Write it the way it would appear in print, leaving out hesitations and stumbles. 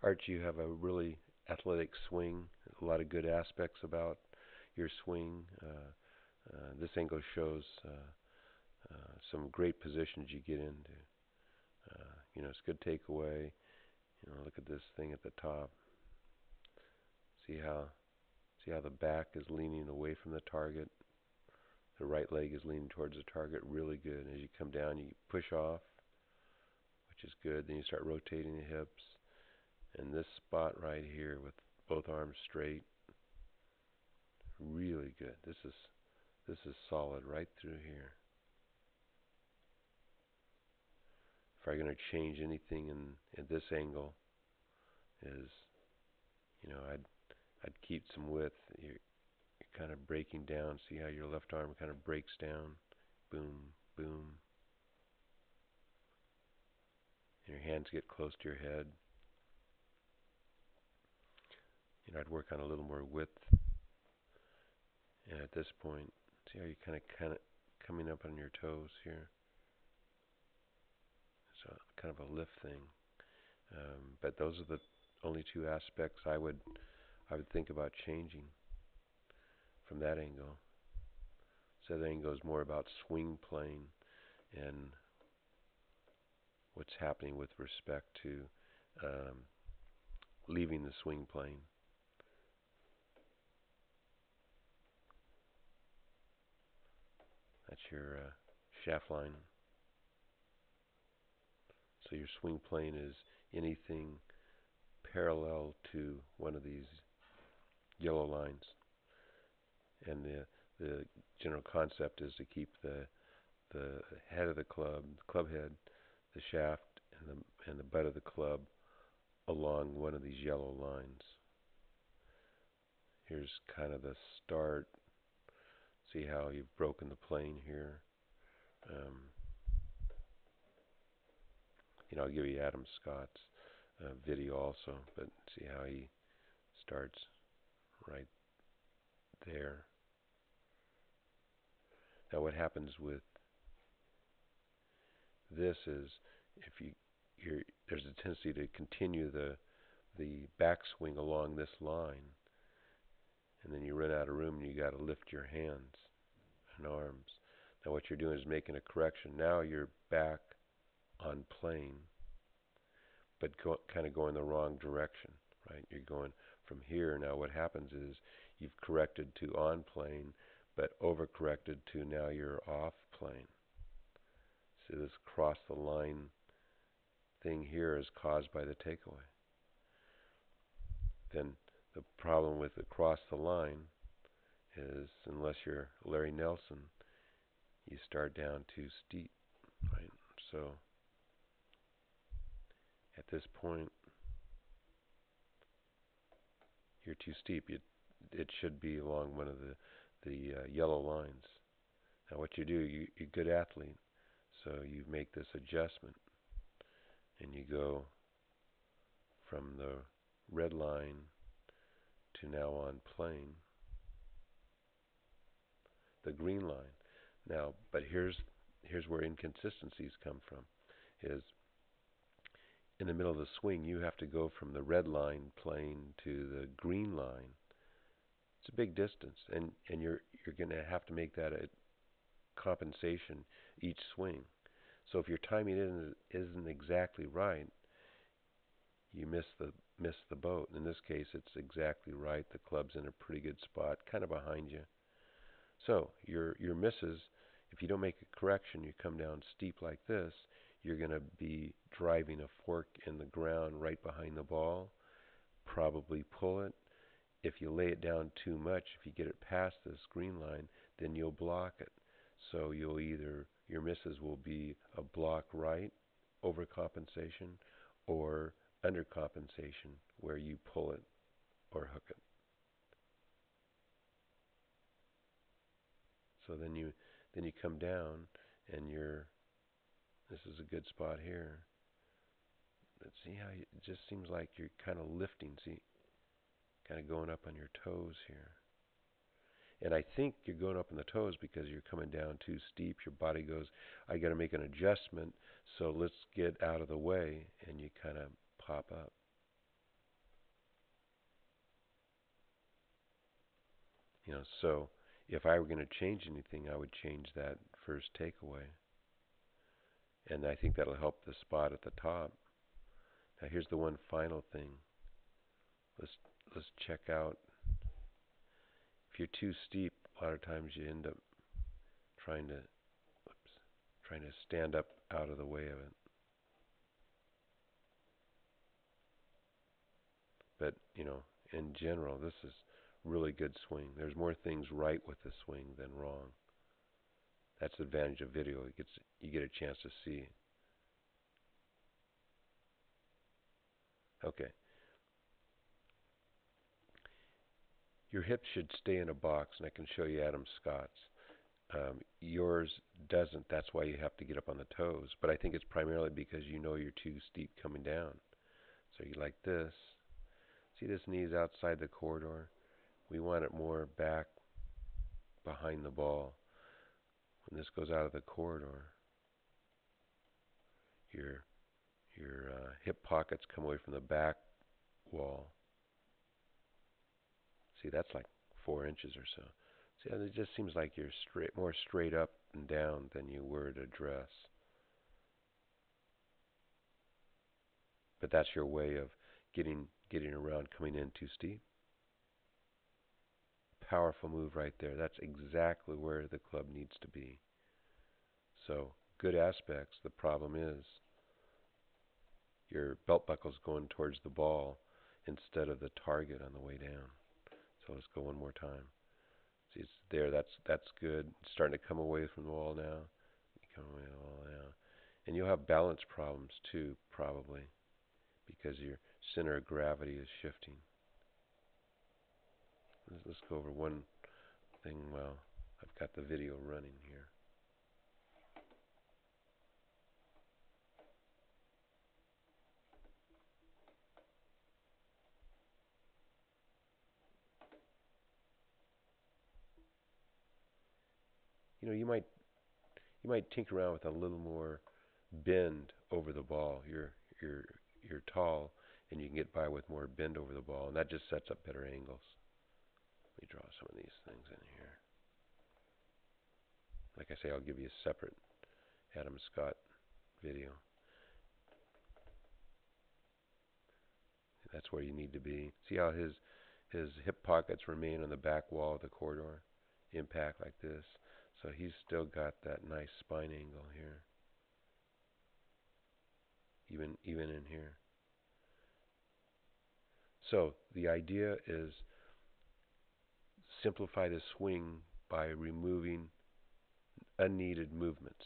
Art, you have a really athletic swing, a lot of good aspects about your swing. This angle shows some great positions you get into. It's a good takeaway. Look at this thing at the top. See how see how the back is leaning away from the target. The right leg is leaning towards the target. Really good. As you come down, you push off, which is good. Then you start rotating the hips. And this spot right here with both arms straight, really good. This is solid right through here. If I'm going to change anything in this angle, is I'd keep some width. You're kind of breaking down. See how your left arm kind of breaks down. Boom, boom. And your hands get close to your head. I'd work on a little more width. And at this point, see how you kind of coming up on your toes here. So kind of a lift thing. But those are the only two aspects I would think about changing from that angle. So that angle is more about swing plane and what's happening with respect to um, leaving the swing plane. That's your shaft line. So your swing plane is anything parallel to one of these yellow lines. And the general concept is to keep the head of the club head, the shaft, and the butt of the club along one of these yellow lines. Here's kind of the start. See how you've broken the plane here. Um, I'll give you Adam Scott's video also, but see how he starts right there. Now, what happens with this is if there's a tendency to continue the backswing along this line, and then you run out of room and you got to lift your hands and arms. Now, what you're doing is making a correction. Now you're back on plane, but kind of going the wrong direction, right? You're going from here. Now what happens is you've corrected to on plane, but overcorrected to now you're off plane. See, this cross the line thing here is caused by the takeaway. Then the problem with the cross the line is, unless you're Larry Nelson, you start down too steep, right? So at this point, you're too steep. It should be along one of the yellow lines. Now what you do, you're a good athlete, so you make this adjustment, and you go from the red line to now on plane, the green line. Now, but here's where inconsistencies come from, is in the middle of the swing, you have to go from the red line plane to the green line. It's a big distance, and you're going to have to make that a compensation each swing. So if your timing isn't exactly right, you miss the boat. In this case, it's exactly right. The club's in a pretty good spot, kind of behind you. So your misses, if you don't make a correction, you come down steep like this, you're going to be driving a fork in the ground right behind the ball, probably pull it. If you lay it down too much, if you get it past this green line, then you'll block it. So your misses will be a block right, overcompensation, or undercompensation, where you pull it or hook it. So then you come down, and this is a good spot here. But see how it just seems like you're kind of lifting, see, kind of going up on your toes here. And I think you're going up on the toes because you're coming down too steep. Your body goes, I got to make an adjustment, so let's get out of the way, and you kind of pop up. So if I were going to change anything, I would change that first takeaway. And I think that'll help the spot at the top. Now here's the one final thing. Let's let's check out. If you're too steep, a lot of times you end up trying to trying to stand up out of the way of it. But, in general, this is really good swing. There's more things right with the swing than wrong. That's the advantage of video. You get a chance to see. Okay. Your hips should stay in a box, and I can show you Adam Scott's. Yours doesn't. That's why you have to get up on the toes. But I think it's primarily because you're too steep coming down. So you like this. See, this knee's outside the corridor. We want it more back behind the ball. When this goes out of the corridor, your hip pockets come away from the back wall. See, that's like 4 inches or so. See, it just seems like you're more straight up and down than you were to dress. But that's your way of getting around coming in too steep. Powerful move right there. That's exactly where the club needs to be. So, good aspects. The problem is your belt buckle's going towards the ball instead of the target on the way down. So let's go one more time. See, it's there. That's good. It's starting to come away from the wall now. Come away from the wall now. And you'll have balance problems too, probably, because your center of gravity is shifting. Let's go over one thing while I've got the video running here. You might tinker around with a little more bend over the ball. You're tall, and you can get by with more bend over the ball, and that just sets up better angles. Let me draw some of these things in here. Like I say, I'll give you a separate Adam Scott video. That's where you need to be. See how his hip pockets remain on the back wall of the corridor? Impact like this. So he's still got that nice spine angle here. Even in here. So the idea is simplify the swing by removing unneeded movements.